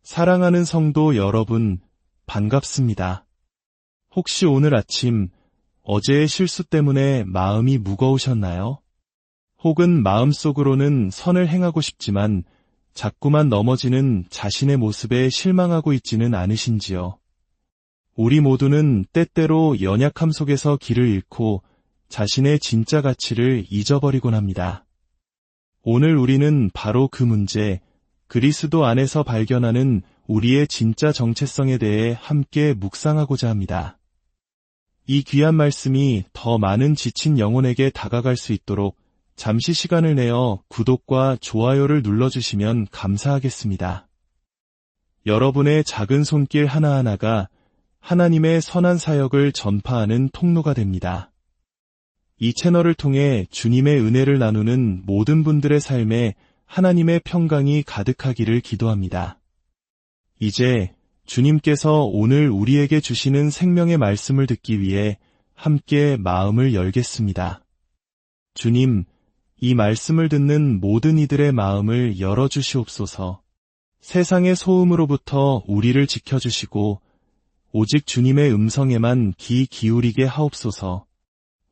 사랑하는 성도 여러분, 반갑습니다. 혹시 오늘 아침 어제의 실수 때문에 마음이 무거우셨나요? 혹은 마음속으로는 선을 행하고 싶지만 자꾸만 넘어지는 자신의 모습에 실망하고 있지는 않으신지요? 우리 모두는 때때로 연약함 속에서 길을 잃고 자신의 진짜 가치를 잊어버리곤 합니다. 오늘 우리는 바로 그 문제, 그리스도 안에서 발견하는 우리의 진짜 정체성에 대해 함께 묵상하고자 합니다. 이 귀한 말씀이 더 많은 지친 영혼에게 다가갈 수 있도록 잠시 시간을 내어 구독과 좋아요를 눌러주시면 감사하겠습니다. 여러분의 작은 손길 하나하나가 하나님의 선한 사역을 전파하는 통로가 됩니다. 이 채널을 통해 주님의 은혜를 나누는 모든 분들의 삶에 하나님의 평강이 가득하기를 기도합니다. 이제 주님께서 오늘 우리에게 주시는 생명의 말씀을 듣기 위해 함께 마음을 열겠습니다. 주님, 이 말씀을 듣는 모든 이들의 마음을 열어주시옵소서. 세상의 소음으로부터 우리를 지켜주시고 오직 주님의 음성에만 귀 기울이게 하옵소서.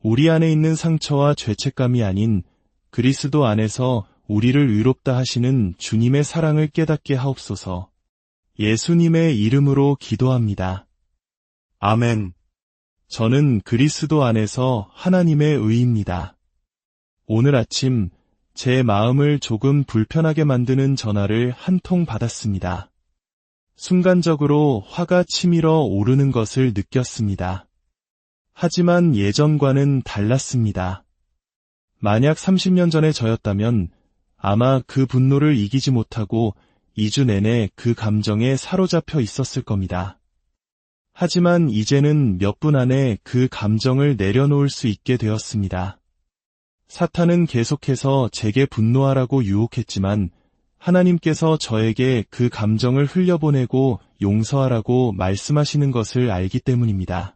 우리 안에 있는 상처와 죄책감이 아닌 그리스도 안에서 우리를 의롭다 하시는 주님의 사랑을 깨닫게 하옵소서. 예수님의 이름으로 기도합니다. 아멘. 저는 그리스도 안에서 하나님의 의입니다. 오늘 아침 제 마음을 조금 불편하게 만드는 전화를 한 통 받았습니다. 순간적으로 화가 치밀어 오르는 것을 느꼈습니다. 하지만 예전과는 달랐습니다. 만약 30년 전의 저였다면 아마 그 분노를 이기지 못하고 2주 내내 그 감정에 사로잡혀 있었을 겁니다. 하지만 이제는 몇 분 안에 그 감정을 내려놓을 수 있게 되었습니다. 사탄은 계속해서 제게 분노하라고 유혹했지만 하나님께서 저에게 그 감정을 흘려보내고 용서하라고 말씀하시는 것을 알기 때문입니다.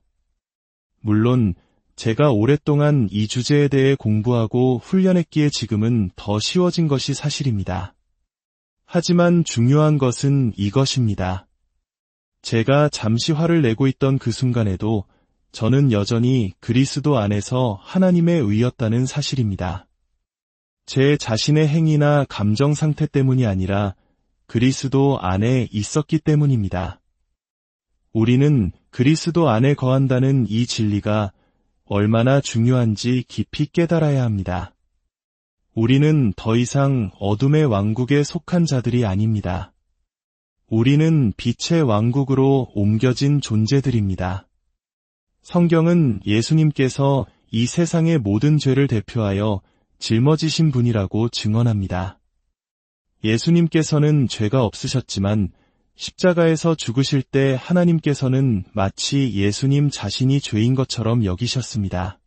물론 제가 오랫동안 이 주제에 대해 공부하고 훈련했기에 지금은 더 쉬워진 것이 사실입니다. 하지만 중요한 것은 이것입니다. 제가 잠시 화를 내고 있던 그 순간에도 저는 여전히 그리스도 안에서 하나님의 의였다는 사실입니다. 제 자신의 행위나 감정 상태 때문이 아니라 그리스도 안에 있었기 때문입니다. 우리는 그리스도 안에 거한다는 이 진리가 얼마나 중요한지 깊이 깨달아야 합니다. 우리는 더 이상 어둠의 왕국에 속한 자들이 아닙니다. 우리는 빛의 왕국으로 옮겨진 존재들입니다. 성경은 예수님께서 이 세상의 모든 죄를 대표하여 짊어지신 분이라고 증언합니다. 예수님께서는 죄가 없으셨지만 십자가에서 죽으실 때 하나님께서는 마치 예수님 자신이 죄인 것처럼 여기셨습니다.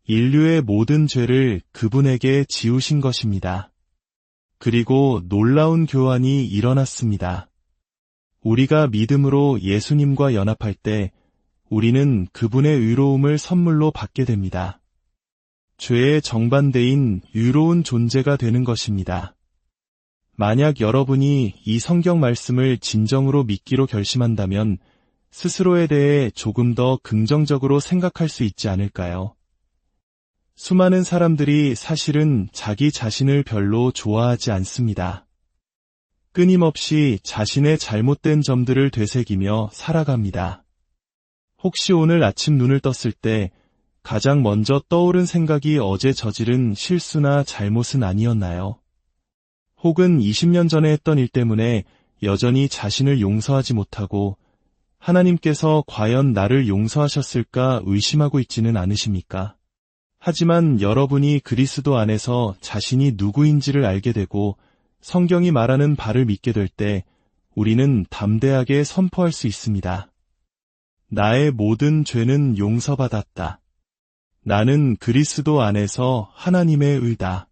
인류의 모든 죄를 그분에게 지우신 것입니다. 그리고 놀라운 교환이 일어났습니다. 우리가 믿음으로 예수님과 연합할 때 우리는 그분의 의로움을 선물로 받게 됩니다. 죄의 정반대인 의로운 존재가 되는 것입니다. 만약 여러분이 이 성경 말씀을 진정으로 믿기로 결심한다면 스스로에 대해 조금 더 긍정적으로 생각할 수 있지 않을까요? 수많은 사람들이 사실은 자기 자신을 별로 좋아하지 않습니다. 끊임없이 자신의 잘못된 점들을 되새기며 살아갑니다. 혹시 오늘 아침 눈을 떴을 때 가장 먼저 떠오른 생각이 어제 저지른 실수나 잘못은 아니었나요? 혹은 20년 전에 했던 일 때문에 여전히 자신을 용서하지 못하고 하나님께서 과연 나를 용서하셨을까 의심하고 있지는 않으십니까? 하지만 여러분이 그리스도 안에서 자신이 누구인지를 알게 되고 성경이 말하는 바를 믿게 될 때 우리는 담대하게 선포할 수 있습니다. 나의 모든 죄는 용서받았다. 나는 그리스도 안에서 하나님의 의다.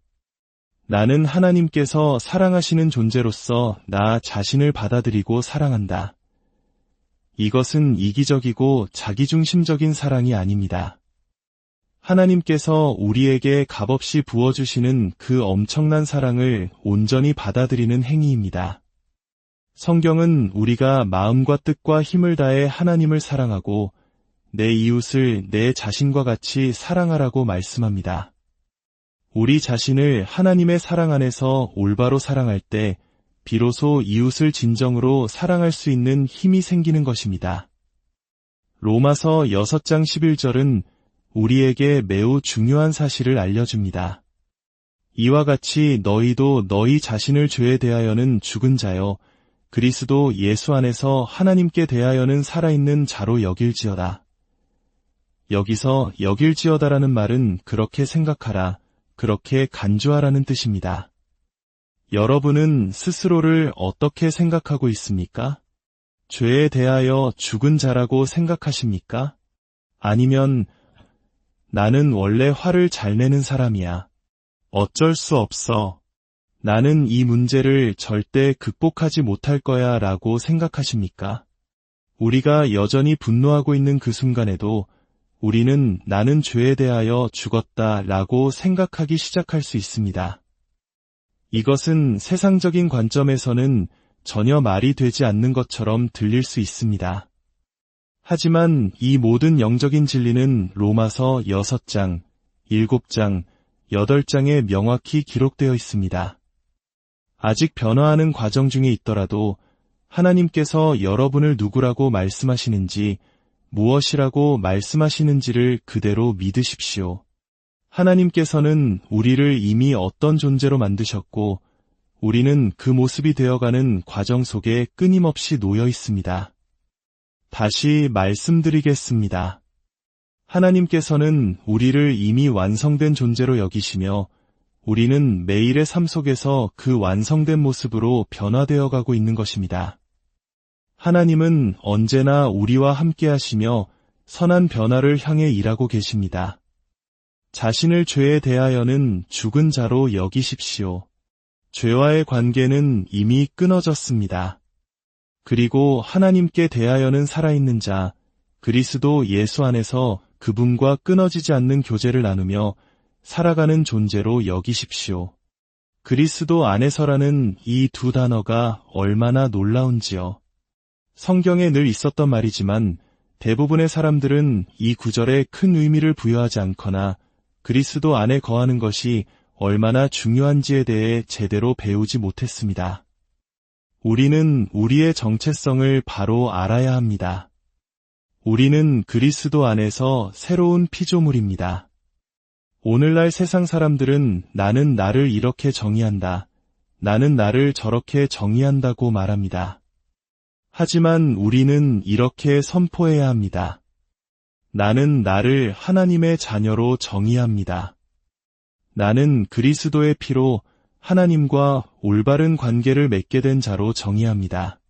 나는 하나님께서 사랑하시는 존재로서 나 자신을 받아들이고 사랑한다. 이것은 이기적이고 자기중심적인 사랑이 아닙니다. 하나님께서 우리에게 값없이 부어주시는 그 엄청난 사랑을 온전히 받아들이는 행위입니다. 성경은 우리가 마음과 뜻과 힘을 다해 하나님을 사랑하고 내 이웃을 내 자신과 같이 사랑하라고 말씀합니다. 우리 자신을 하나님의 사랑 안에서 올바로 사랑할 때 비로소 이웃을 진정으로 사랑할 수 있는 힘이 생기는 것입니다. 로마서 6장 11절은 우리에게 매우 중요한 사실을 알려줍니다. 이와 같이 너희도 너희 자신을 죄에 대하여는 죽은 자요 그리스도 예수 안에서 하나님께 대하여는 살아있는 자로 여길지어다. 여기서 여길지어다라는 말은 그렇게 생각하라, 그렇게 간주하라는 뜻입니다. 여러분은 스스로를 어떻게 생각하고 있습니까? 죄에 대하여 죽은 자라고 생각하십니까? 아니면 나는 원래 화를 잘 내는 사람이야. 어쩔 수 없어. 나는 이 문제를 절대 극복하지 못할 거야 라고 생각하십니까? 우리가 여전히 분노하고 있는 그 순간에도 우리는 나는 죄에 대하여 죽었다 라고 생각하기 시작할 수 있습니다. 이것은 세상적인 관점에서는 전혀 말이 되지 않는 것처럼 들릴 수 있습니다. 하지만 이 모든 영적인 진리는 로마서 6장, 7장, 8장에 명확히 기록되어 있습니다. 아직 변화하는 과정 중에 있더라도 하나님께서 여러분을 누구라고 말씀하시는지, 무엇이라고 말씀하시는지를 그대로 믿으십시오. 하나님께서는 우리를 이미 어떤 존재로 만드셨고, 우리는 그 모습이 되어가는 과정 속에 끊임없이 놓여 있습니다. 다시 말씀드리겠습니다. 하나님께서는 우리를 이미 완성된 존재로 여기시며, 우리는 매일의 삶 속에서 그 완성된 모습으로 변화되어 가고 있는 것입니다. 하나님은 언제나 우리와 함께 하시며 선한 변화를 향해 일하고 계십니다. 자신을 죄에 대하여는 죽은 자로 여기십시오. 죄와의 관계는 이미 끊어졌습니다. 그리고 하나님께 대하여는 살아있는 자, 그리스도 예수 안에서 그분과 끊어지지 않는 교제를 나누며 살아가는 존재로 여기십시오. 그리스도 안에서라는 이 두 단어가 얼마나 놀라운지요. 성경에 늘 있었던 말이지만 대부분의 사람들은 이 구절에 큰 의미를 부여하지 않거나 그리스도 안에 거하는 것이 얼마나 중요한지에 대해 제대로 배우지 못했습니다. 우리는 우리의 정체성을 바로 알아야 합니다. 우리는 그리스도 안에서 새로운 피조물입니다. 오늘날 세상 사람들은 나는 나를 이렇게 정의한다, 나는 나를 저렇게 정의한다고 말합니다. 하지만 우리는 이렇게 선포해야 합니다. 나는 나를 하나님의 자녀로 정의합니다. 나는 그리스도의 피로 하나님과 올바른 관계를 맺게 된 자로 정의합니다.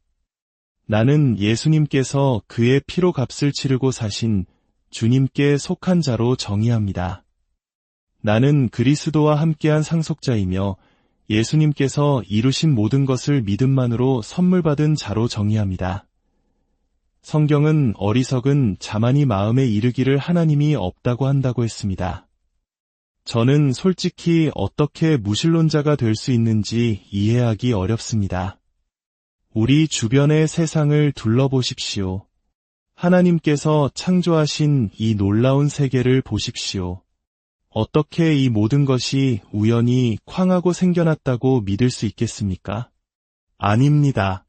나는 예수님께서 그의 피로 값을 치르고 사신 주님께 속한 자로 정의합니다. 나는 그리스도와 함께한 상속자이며 예수님께서 이루신 모든 것을 믿음만으로 선물 받은 자로 정의합니다. 성경은 어리석은 자만이 마음에 이르기를 하나님이 없다고 한다고 했습니다. 저는 솔직히 어떻게 무신론자가 될 수 있는지 이해하기 어렵습니다. 우리 주변의 세상을 둘러보십시오. 하나님께서 창조하신 이 놀라운 세계를 보십시오. 어떻게 이 모든 것이 우연히 쾅하고 생겨났다고 믿을 수 있겠습니까? 아닙니다.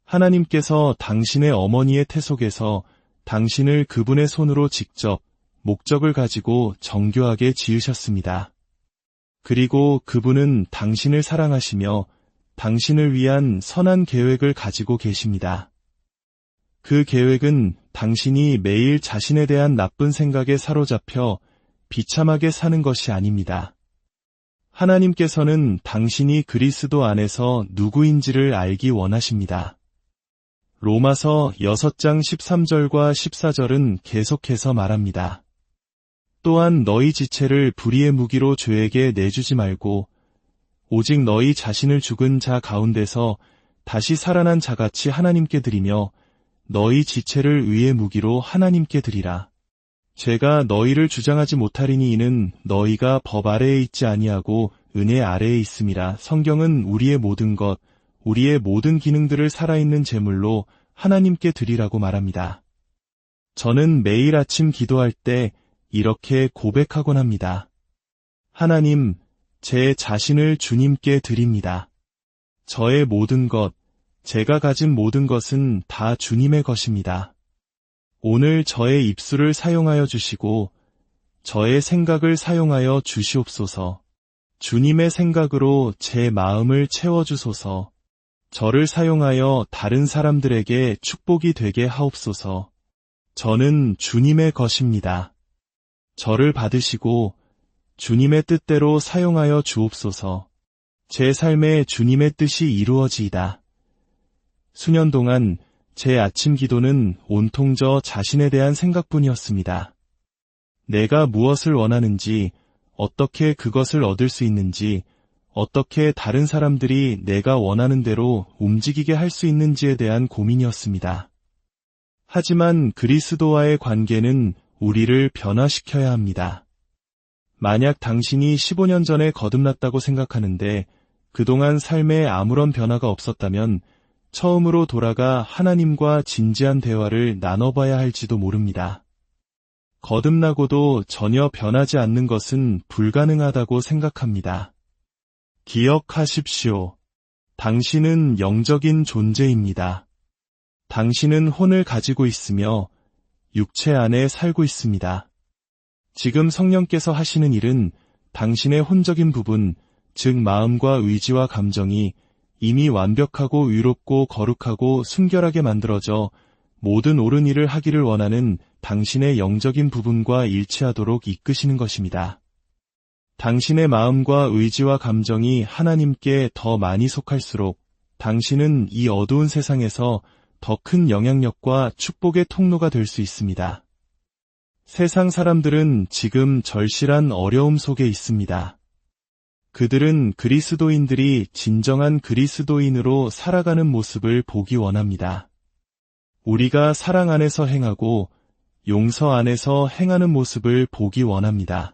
하나님께서 당신의 어머니의 태 속에서 당신을 그분의 손으로 직접 목적을 가지고 정교하게 지으셨습니다. 그리고 그분은 당신을 사랑하시며 당신을 위한 선한 계획을 가지고 계십니다. 그 계획은 당신이 매일 자신에 대한 나쁜 생각에 사로잡혀 비참하게 사는 것이 아닙니다. 하나님께서는 당신이 그리스도 안에서 누구인지를 알기 원하십니다. 로마서 6장 13절과 14절은 계속해서 말합니다. 또한 너희 지체를 불의의 무기로 죄에게 내주지 말고 오직 너희 자신을 죽은 자 가운데서 다시 살아난 자같이 하나님께 드리며 너희 지체를 의의 무기로 하나님께 드리라. 죄가 너희를 주장하지 못하리니 이는 너희가 법 아래에 있지 아니하고 은혜 아래에 있음이라. 성경은 우리의 모든 것, 우리의 모든 기능들을 살아있는 제물로 하나님께 드리라고 말합니다. 저는 매일 아침 기도할 때 이렇게 고백하곤 합니다. 하나님, 제 자신을 주님께 드립니다. 저의 모든 것, 제가 가진 모든 것은 다 주님의 것입니다. 오늘 저의 입술을 사용하여 주시고 저의 생각을 사용하여 주시옵소서. 주님의 생각으로 제 마음을 채워주소서. 저를 사용하여 다른 사람들에게 축복이 되게 하옵소서. 저는 주님의 것입니다. 저를 받으시고 주님의 뜻대로 사용하여 주옵소서. 제 삶에 주님의 뜻이 이루어지이다. 수년 동안 제 아침 기도는 온통 저 자신에 대한 생각뿐이었습니다. 내가 무엇을 원하는지, 어떻게 그것을 얻을 수 있는지, 어떻게 다른 사람들이 내가 원하는 대로 움직이게 할 수 있는지에 대한 고민이었습니다. 하지만 그리스도와의 관계는 우리를 변화시켜야 합니다. 만약 당신이 15년 전에 거듭났다고 생각하는데 그동안 삶에 아무런 변화가 없었다면 처음으로 돌아가 하나님과 진지한 대화를 나눠봐야 할지도 모릅니다. 거듭나고도 전혀 변하지 않는 것은 불가능하다고 생각합니다. 기억하십시오. 당신은 영적인 존재입니다. 당신은 혼을 가지고 있으며 육체 안에 살고 있습니다. 지금 성령께서 하시는 일은 당신의 혼적인 부분, 즉 마음과 의지와 감정이 이미 완벽하고 의롭고 거룩하고 순결하게 만들어져 모든 옳은 일을 하기를 원하는 당신의 영적인 부분과 일치하도록 이끄시는 것입니다. 당신의 마음과 의지와 감정이 하나님께 더 많이 속할수록 당신은 이 어두운 세상에서 더 큰 영향력과 축복의 통로가 될 수 있습니다. 세상 사람들은 지금 절실한 어려움 속에 있습니다. 그들은 그리스도인들이 진정한 그리스도인으로 살아가는 모습을 보기 원합니다. 우리가 사랑 안에서 행하고 용서 안에서 행하는 모습을 보기 원합니다.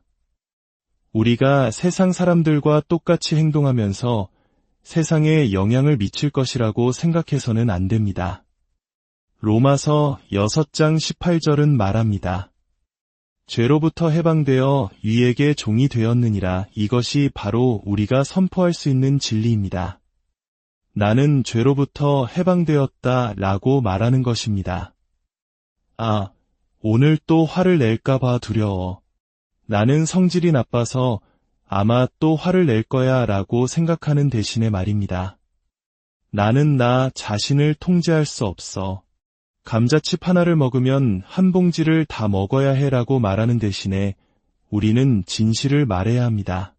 우리가 세상 사람들과 똑같이 행동하면서 세상에 영향을 미칠 것이라고 생각해서는 안 됩니다. 로마서 6장 18절은 말합니다. 죄로부터 해방되어 위에게 종이 되었느니라. 이것이 바로 우리가 선포할 수 있는 진리입니다. 나는 죄로부터 해방되었다 라고 말하는 것입니다. 아, 오늘 또 화를 낼까봐 두려워. 나는 성질이 나빠서 아마 또 화를 낼 거야 라고 생각하는 대신에 말입니다. 나는 나 자신을 통제할 수 없어. 감자칩 하나를 먹으면 한 봉지를 다 먹어야 해라고 말하는 대신에 우리는 진실을 말해야 합니다.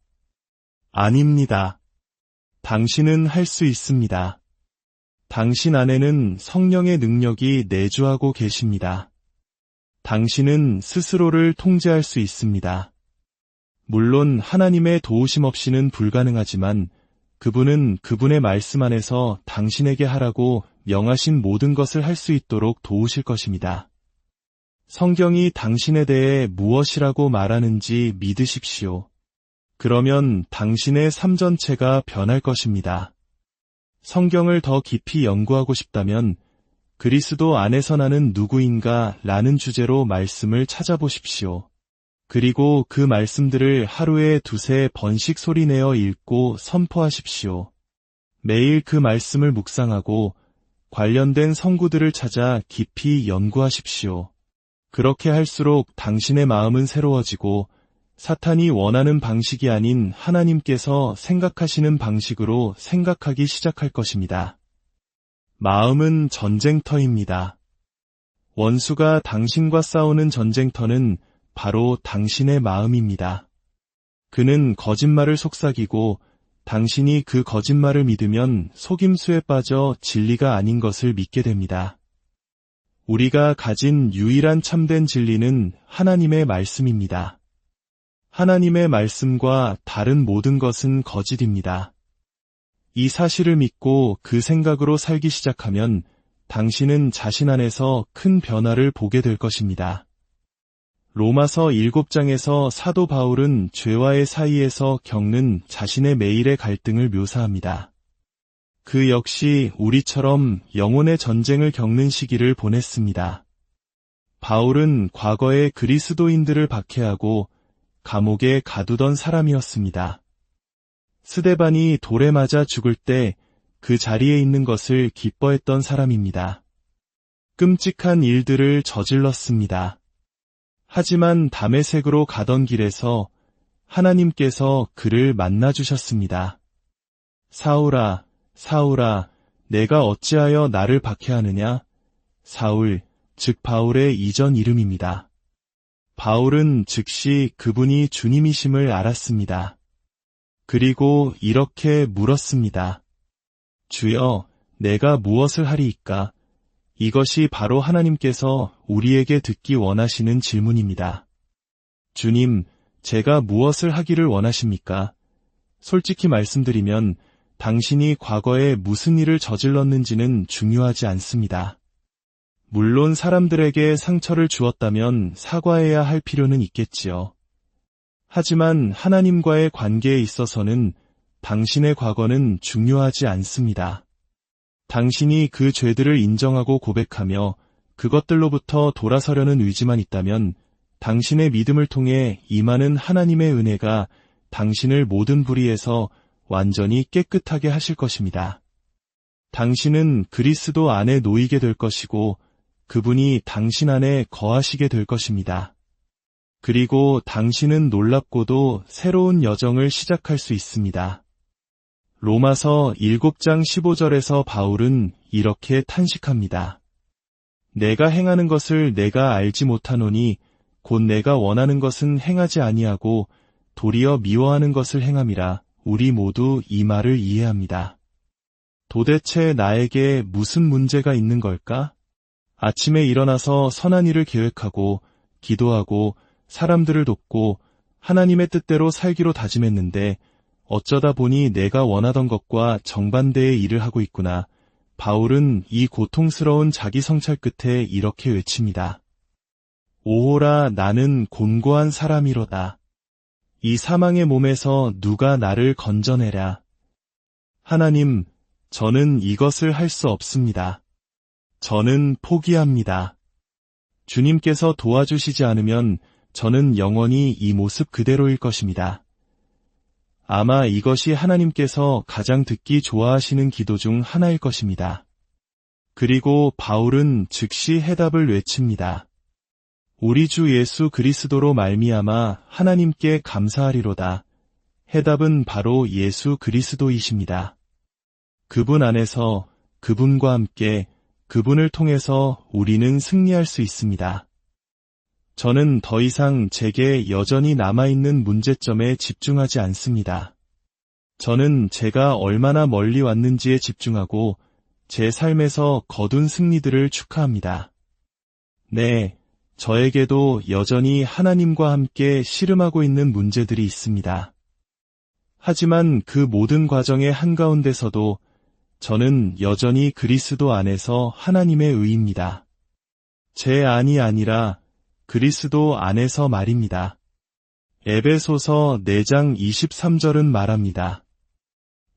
아닙니다. 당신은 할 수 있습니다. 당신 안에는 성령의 능력이 내주하고 계십니다. 당신은 스스로를 통제할 수 있습니다. 물론 하나님의 도우심 없이는 불가능하지만 그분은 그분의 말씀 안에서 당신에게 하라고 명하신 모든 것을 할 수 있도록 도우실 것입니다. 성경이 당신에 대해 무엇이라고 말하는지 믿으십시오. 그러면 당신의 삶 전체가 변할 것입니다. 성경을 더 깊이 연구하고 싶다면 그리스도 안에서 나는 누구인가 라는 주제로 말씀을 찾아보십시오. 그리고 그 말씀들을 하루에 2-3번씩 소리내어 읽고 선포하십시오. 매일 그 말씀을 묵상하고 관련된 성구들을 찾아 깊이 연구하십시오. 그렇게 할수록 당신의 마음은 새로워지고 사탄이 원하는 방식이 아닌 하나님께서 생각하시는 방식으로 생각하기 시작할 것입니다. 마음은 전쟁터입니다. 원수가 당신과 싸우는 전쟁터는 바로 당신의 마음입니다. 그는 거짓말을 속삭이고 당신이 그 거짓말을 믿으면 속임수에 빠져 진리가 아닌 것을 믿게 됩니다. 우리가 가진 유일한 참된 진리는 하나님의 말씀입니다. 하나님의 말씀과 다른 모든 것은 거짓입니다. 이 사실을 믿고 그 생각으로 살기 시작하면 당신은 자신 안에서 큰 변화를 보게 될 것입니다. 로마서 7장에서 사도 바울은 죄와의 사이에서 겪는 자신의 매일의 갈등을 묘사합니다. 그 역시 우리처럼 영혼의 전쟁을 겪는 시기를 보냈습니다. 바울은 과거에 그리스도인들을 박해하고 감옥에 가두던 사람이었습니다. 스데반이 돌에 맞아 죽을 때 그 자리에 있는 것을 기뻐했던 사람입니다. 끔찍한 일들을 저질렀습니다. 하지만 다메섹으로 가던 길에서 하나님께서 그를 만나주셨습니다. 사울아, 사울아, 내가 어찌하여 나를 박해하느냐? 사울, 즉 바울의 이전 이름입니다. 바울은 즉시 그분이 주님이심을 알았습니다. 그리고 이렇게 물었습니다. 주여, 내가 무엇을 하리이까? 이것이 바로 하나님께서 우리에게 듣기 원하시는 질문입니다. 주님, 제가 무엇을 하기를 원하십니까? 솔직히 말씀드리면 당신이 과거에 무슨 일을 저질렀는지는 중요하지 않습니다. 물론 사람들에게 상처를 주었다면 사과해야 할 필요는 있겠지요. 하지만 하나님과의 관계에 있어서는 당신의 과거는 중요하지 않습니다. 당신이 그 죄들을 인정하고 고백하며 그것들로부터 돌아서려는 의지만 있다면 당신의 믿음을 통해 임하는 하나님의 은혜가 당신을 모든 불의에서 완전히 깨끗하게 하실 것입니다. 당신은 그리스도 안에 놓이게 될 것이고 그분이 당신 안에 거하시게 될 것입니다. 그리고 당신은 놀랍고도 새로운 여정을 시작할 수 있습니다. 로마서 7장 15절에서 바울은 이렇게 탄식합니다. 내가 행하는 것을 내가 알지 못하노니 곧 내가 원하는 것은 행하지 아니하고 도리어 미워하는 것을 행함이라. 우리 모두 이 말을 이해합니다. 도대체 나에게 무슨 문제가 있는 걸까? 아침에 일어나서 선한 일을 계획하고 기도하고 사람들을 돕고 하나님의 뜻대로 살기로 다짐했는데 어쩌다 보니 내가 원하던 것과 정반대의 일을 하고 있구나. 바울은 이 고통스러운 자기 성찰 끝에 이렇게 외칩니다. 오호라, 나는 곤고한 사람이로다. 이 사망의 몸에서 누가 나를 건져내랴. 하나님, 저는 이것을 할 수 없습니다. 저는 포기합니다. 주님께서 도와주시지 않으면 저는 영원히 이 모습 그대로일 것입니다. 아마 이것이 하나님께서 가장 듣기 좋아하시는 기도 중 하나일 것입니다. 그리고 바울은 즉시 해답을 외칩니다. 우리 주 예수 그리스도로 말미암아 하나님께 감사하리로다. 해답은 바로 예수 그리스도이십니다. 그분 안에서, 그분과 함께, 그분을 통해서 우리는 승리할 수 있습니다. 저는 더 이상 제게 여전히 남아있는 문제점에 집중하지 않습니다. 저는 제가 얼마나 멀리 왔는지에 집중하고 제 삶에서 거둔 승리들을 축하합니다. 네, 저에게도 여전히 하나님과 함께 씨름하고 있는 문제들이 있습니다. 하지만 그 모든 과정의 한가운데서도 저는 여전히 그리스도 안에서 하나님의 의입니다. 제 안이 아니라 그리스도 안에서 말입니다. 에베소서 4장 23절은 말합니다.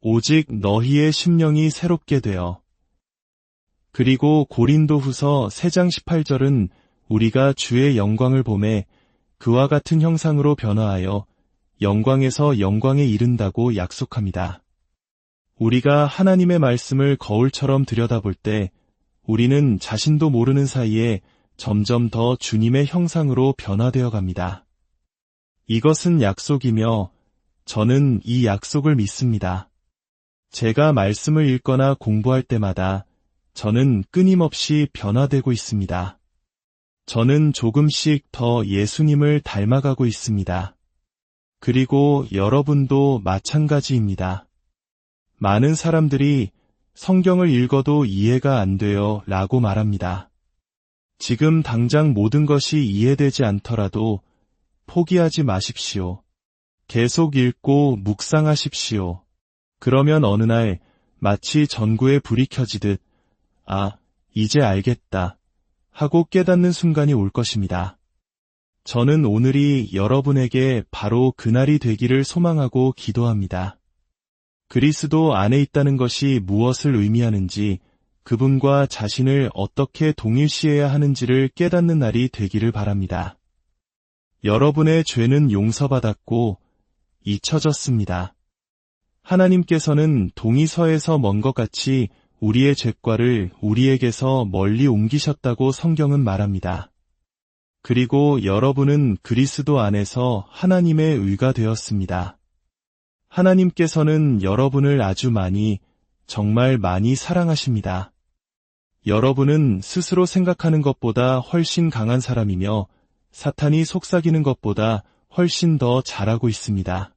오직 너희의 심령이 새롭게 되어. 그리고 고린도후서 3장 18절은 우리가 주의 영광을 보매 그와 같은 형상으로 변화하여 영광에서 영광에 이른다고 약속합니다. 우리가 하나님의 말씀을 거울처럼 들여다볼 때 우리는 자신도 모르는 사이에 점점 더 주님의 형상으로 변화되어 갑니다. 이것은 약속이며 저는 이 약속을 믿습니다. 제가 말씀을 읽거나 공부할 때마다 저는 끊임없이 변화되고 있습니다. 저는 조금씩 더 예수님을 닮아가고 있습니다. 그리고 여러분도 마찬가지입니다. 많은 사람들이 성경을 읽어도 이해가 안 돼요 라고 말합니다. 지금 당장 모든 것이 이해되지 않더라도 포기하지 마십시오. 계속 읽고 묵상하십시오. 그러면 어느 날 마치 전구에 불이 켜지듯 아, 이제 알겠다 하고 깨닫는 순간이 올 것입니다. 저는 오늘이 여러분에게 바로 그날이 되기를 소망하고 기도합니다. 그리스도 안에 있다는 것이 무엇을 의미하는지, 그분과 자신을 어떻게 동일시해야 하는지를 깨닫는 날이 되기를 바랍니다. 여러분의 죄는 용서받았고 잊혀졌습니다. 하나님께서는 동이서에서 먼 것 같이 우리의 죄과를 우리에게서 멀리 옮기셨다고 성경은 말합니다. 그리고 여러분은 그리스도 안에서 하나님의 의가 되었습니다. 하나님께서는 여러분을 아주 많이, 정말 많이 사랑하십니다. 여러분은 스스로 생각하는 것보다 훨씬 강한 사람이며 사탄이 속삭이는 것보다 훨씬 더 잘하고 있습니다.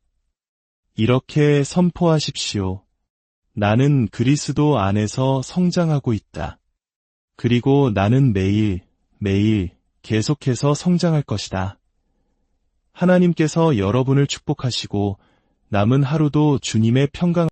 이렇게 선포하십시오. 나는 그리스도 안에서 성장하고 있다. 그리고 나는 매일, 매일 계속해서 성장할 것이다. 하나님께서 여러분을 축복하시고 남은 하루도 주님의 평강